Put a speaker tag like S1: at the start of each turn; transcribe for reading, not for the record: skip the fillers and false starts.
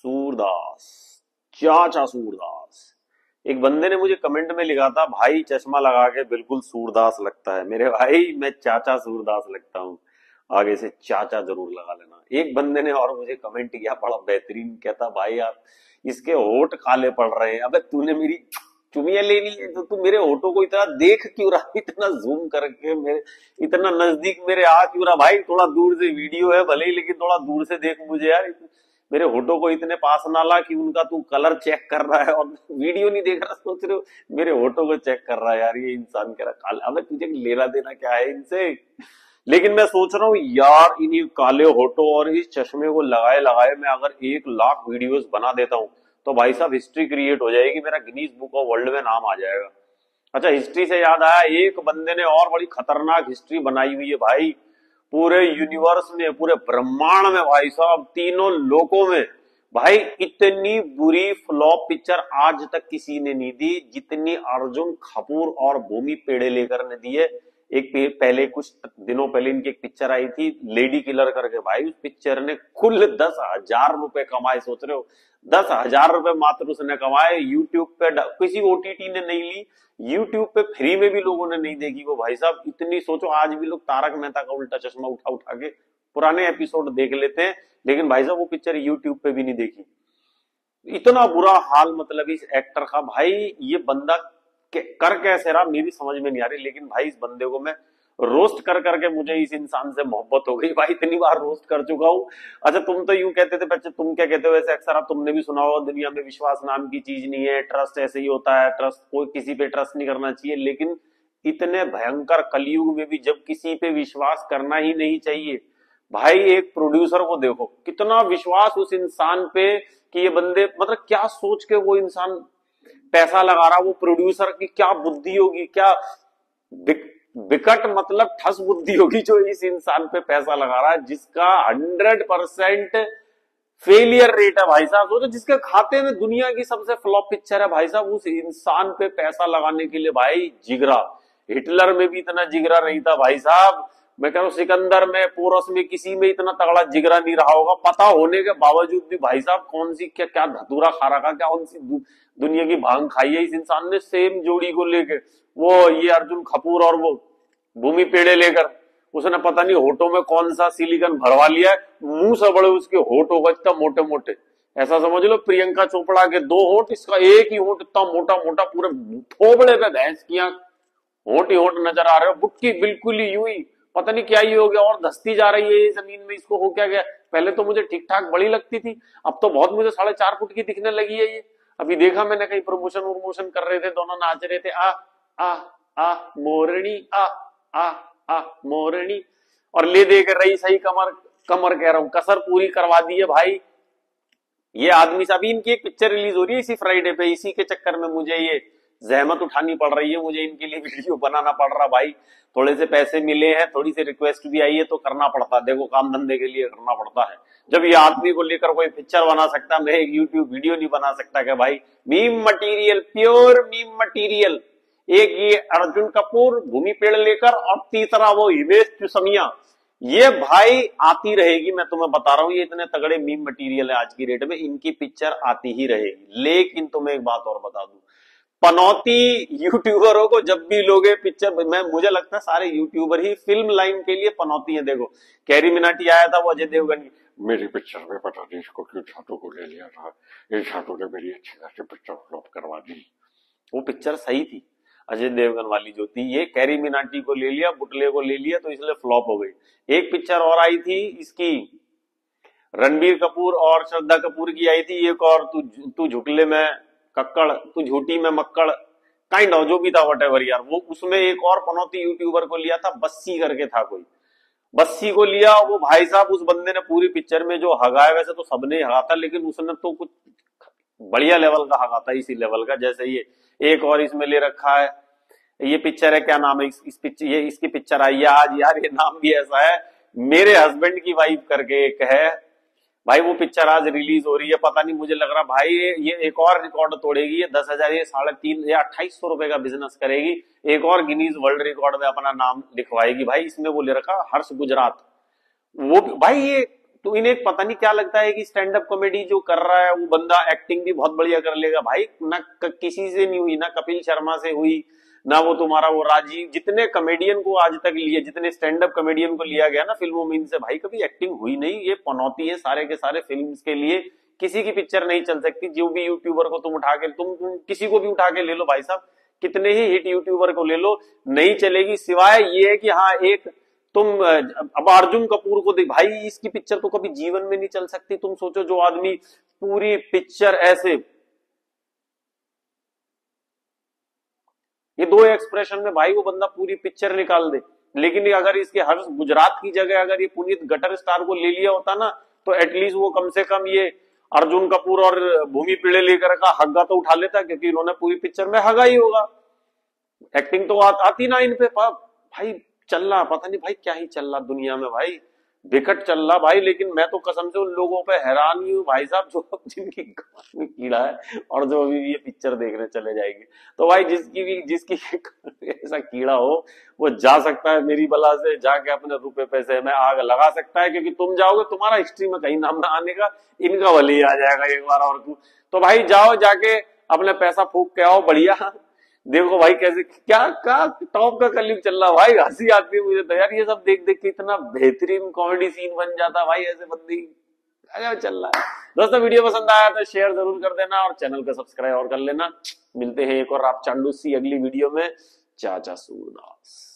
S1: सूरदास, चाचा सूरदास। एक बंदे ने मुझे कमेंट में लिखा था, भाई चश्मा लगा के बिल्कुल सूरदास लगता है। मेरे भाई मैं चाचा सूरदास लगता हूँ, आगे से चाचा जरूर लगा लेना। एक बंदे ने और मुझे कमेंट किया बड़ा बेहतरीन, कहता भाई आप इसके होठ काले पड़ रहे हैं। अबे तूने मेरी चुमिया ले ली है तो तू मेरे होठों को इतना देख क्यों रहा, इतना जूम करके मेरे इतना नजदीक मेरे आ क्यों रहा? भाई थोड़ा दूर से वीडियो है भले ही, लेकिन थोड़ा दूर से देख मुझे यार। मेरे होठों को इतने पास ना ला कि उनका तू कलर चेक कर रहा है और वीडियो नहीं देख रहा, सोच रहे हो मेरे होठों को चेक कर रहा है। यार ये इंसान कह रहा काला, अबे तुझे लेना देना क्या है इनसे? लेकिन मैं सोच रहा हूँ यार, इन काले होठों और इस चश्मे को लगाए लगाए मैं अगर 1 लाख वीडियोस बना देता हूँ तो भाई साहब हिस्ट्री क्रिएट हो जाएगी, मेरा गिनीज बुक ऑफ वर्ल्ड में नाम आ जाएगा। अच्छा, हिस्ट्री से याद आया, एक बंदे ने और बड़ी खतरनाक हिस्ट्री बनाई हुई है भाई, पूरे यूनिवर्स में, पूरे ब्रह्मांड में भाई साहब, तीनों लोकों में। भाई इतनी बुरी फ्लॉप पिक्चर आज तक किसी ने नहीं दी जितनी अर्जुन कपूर और भूमि पेडनेकर ने दी है। पहले कुछ दिनों पहले इनकी एक पिक्चर आई थी लेडी किलर करके, भाई उस पिक्चर ने कुल 10,000 रुपए कमाए। सोच रहे हो 10,000 रुपए मात्र उसने कमाए। यूट्यूब पे किसी ओटीटी ने नहीं ली, यूट्यूब पे फ्री में भी लोगों ने नहीं देखी वो भाई साहब। इतनी सोचो, आज भी लोग तारक मेहता का उल्टा चश्मा उठा उठा के पुराने एपिसोड देख लेते हैं, लेकिन भाई साहब वो पिक्चर यूट्यूब पे भी नहीं देखी। इतना बुरा हाल मतलब इस एक्टर का। भाई ये बंदा कर कैसे रहा मेरी समझ में नहीं आ रही, लेकिन भाई इस बंदे को मैं रोस्ट कर करके मुझे इस इंसान से मोहब्बत हो गई भाई, इतनी बार रोस्ट कर चुका हूं। अच्छा, तुम तो यूं कहते थे बच्चे, तुम क्या कहते हो वैसे अक्सर? आप तुमने भी सुना होगा, दुनिया में विश्वास नाम की चीज नहीं है, ट्रस्ट ऐसे ही होता है, ट्रस्ट कोई किसी पे ट्रस्ट नहीं करना चाहिए। लेकिन इतने भयंकर कलयुग में भी जब किसी पे विश्वास करना ही नहीं चाहिए, भाई एक प्रोड्यूसर को देखो कितना विश्वास उस इंसान पे कि ये बंदे मतलब क्या सोच के वो इंसान पैसा लगा रहा। वो प्रोड्यूसर की क्या बुद्धि होगी, क्या विकट मतलब ठस बुद्धि होगी जो इस इंसान पे पैसा लगा रहा है, जिसका 100% फेलियर रेट है भाई साहब। सोचो जिसके खाते में दुनिया की सबसे फ्लॉप पिक्चर है भाई साहब, उस इंसान पे पैसा लगाने के लिए भाई जिगरा। हिटलर में भी इतना जिगरा नहीं था भाई साहब। मैं कह रहा हूं सिकंदर में, पोरस में, किसी में इतना तगड़ा जिगरा नहीं रहा होगा। पता होने के बावजूद भी भाई साहब कौन सी क्या क्या धतूरा खा रखा, क्या कौन सी दुनिया की भांग खाई है इस इंसान ने सेम जोड़ी को लेके। वो ये अर्जुन कपूर और वो भूमि पेडनेकर, उसने पता नहीं होठों में कौन सा सिलिकन भरवा लिया है, मुंह से बड़े उसके होठ होगा इतना मोटे मोटे। ऐसा समझ लो प्रियंका चोपड़ा के 2 होठ, इसका एक ही होठ इतना मोटा मोटा, पूरे थोबड़े पे भैंस की आंख, होठ ही होठ नजर आ रहे हो। बुटकी बिल्कुल ही यूं ही, पता नहीं क्या ही हो गया, और धसती जा रही है ये जमीन में, इसको हो क्या गया? पहले तो मुझे ठीक ठाक बड़ी लगती थी, अब तो बहुत मुझे 4.5 फुट की दिखने लगी है ये। अभी देखा मैंने कहीं प्रमोशन कर रहे थे, दोनों नाच रहे थे, आ आ मोरनी, आ आ मोरनी, और ले दे कर रही सही कमर, कमर कह रहा हूं कसर पूरी करवा दी है भाई ये आदमी से। अभी इनकी एक पिक्चर रिलीज हो रही है इसी फ्राइडे पे, इसी के चक्कर में मुझे ये जहमत उठानी पड़ रही है, मुझे इनके लिए वीडियो बनाना पड़ रहा भाई। थोड़े से पैसे मिले हैं, थोड़ी सी रिक्वेस्ट भी आई है तो करना पड़ता है, देखो काम धंधे के लिए करना पड़ता है। जब ये आदमी को लेकर कोई पिक्चर बना सकता, मैं एक यूट्यूब वीडियो नहीं बना सकता क्या भाई? Meme material, pure meme material. एक ये अर्जुन कपूर, भूमि पेडनेकर, और तीसरा वो हिमेश रेशमिया, ये भाई आती रहेगी। मैं तुम्हें बता रहा हूं, ये इतने तगड़े मीम मटीरियल है आज की डेट में, इनकी पिक्चर आती ही रहेगी। लेकिन तुम्हें एक बात और बता दूं, पनौती यूट्यूबरों को जब भी लोगे पिक्चर, मैं मुझे लगता है सारे यूट्यूबर ही फिल्म लाइन के लिए पनौती है। देखो कैरी मिनाटी आया था वो अजय देवगन की, मेरी पिक्चर में पता नहीं इसको क्यों छाटू को ले लिया था, ये छाटू ने मेरी अच्छी खासी पिक्चर फ्लॉप करवा दी। वो पिक्चर सही थी अजय देवगन वाली जो थी, ये कैरी मिनाटी को ले लिया, बुटले को ले लिया तो इसलिए फ्लॉप हो गई। एक पिक्चर और आई थी इसकी, रणबीर कपूर और श्रद्धा कपूर की आई थी एक और, तू झुकले में कक्कड़, तू झूठी में मक्कड़, काइंड ऑफ जो भी था वटेवर यार। वो उसमें एक और पनौती यूट्यूबर को लिया था, बस्सी करके था कोई, बस्सी को लिया। वो भाई साहब उस बंदे ने पूरी पिक्चर में जो हगा है, वैसे तो सबने हगा था, लेकिन उसने तो कुछ बढ़िया लेवल का हगा था, इसी लेवल का जैसे ये एक और इसमें ले रखा है। ये पिक्चर है, क्या नाम है इस पिक्चर, ये इसकी पिक्चर आई है आज यार, ये नाम भी ऐसा है, मेरे हस्बैंड की वाइफ करके एक है भाई। वो पिक्चर आज रिलीज हो रही है, पता नहीं मुझे लग रहा भाई ये एक और रिकॉर्ड तोड़ेगी, ये 10,000, ये 3.5 या 2,800 रुपए का बिजनेस करेगी, एक और गिनीज वर्ल्ड रिकॉर्ड में अपना नाम लिखवाएगी भाई। इसमें वो ले रखा हर्ष गुजरात, वो भाई ये तो इन्हें पता नहीं क्या लगता है कि स्टैंड अप कॉमेडी जो कर रहा है वो बंदा एक्टिंग भी बहुत बढ़िया कर लेगा। भाई ना किसी से नहीं हुई, ना कपिल शर्मा से हुई, ना वो तुम्हारा वो राजीव, जितने कॉमेडियन को आज तक लिए, जितने स्टैंड अप कॉमेडियन को लिया गया ना फिल्मों में, इनसे भाई कभी एक्टिंग हुई नहीं। ये पनौती है सारे के सारे फिल्म के लिए। किसी की पिक्चर नहीं चल सकती। जो भी यूट्यूबर को तुम उठा के, तुम किसी को भी उठा के ले लो भाई साहब, कितने ही हिट यूट्यूबर को ले लो, नहीं चलेगी। सिवाय ये है कि हाँ एक तुम अब अर्जुन कपूर को देख भाई, इसकी पिक्चर तो कभी जीवन में नहीं चल सकती। तुम सोचो जो आदमी पूरी पिक्चर ऐसे, ये दो एक्सप्रेशन में भाई वो बंदा पूरी पिक्चर निकाल दे। लेकिन अगर इसके हर गुजरात की जगह अगर ये पुनीत गटर स्टार को ले लिया होता ना, तो एटलीस्ट वो कम से कम ये अर्जुन कपूर और भूमि पिड़े लेकर का हग्गा तो उठा लेता, क्योंकि इन्होंने पूरी पिक्चर में हगा ही होगा। एक्टिंग तो आती ना इन पे। भाई चल रहा पता नहीं भाई क्या ही चल रहा दुनिया में भाई, विकट चल रहा भाई। लेकिन मैं तो कसम से उन लोगों पे हैरान ही हूँ भाई साहब जो जिनकी कान में कीड़ा है और जो अभी ये पिक्चर देखने चले जाएंगे। तो भाई जिसकी ऐसा कीड़ा हो वो जा सकता है मेरी बला से जाके अपने रुपए पैसे में आग लगा सकता है, क्योंकि तुम जाओगे तुम्हारा हिस्ट्री में कहीं नाम ना आने का, इनका भले ही आ जाएगा एक बार और तू। तो भाई जाओ जाके अपने पैसा फूक के आओ बढ़िया। देखो भाई कैसे क्या क्या टॉप का कलयुग चल रहा भाई, हंसी आती है मुझे तो यार। ये सब देख देख के इतना बेहतरीन कॉमेडी सीन बन जाता भाई, ऐसे बंदी अगर चल रहा है। दोस्तों वीडियो पसंद आया तो शेयर जरूर कर देना और चैनल को सब्सक्राइब और कर लेना। मिलते हैं एक और आप चांडू सी अगली वीडियो में। चाचा सूरदास।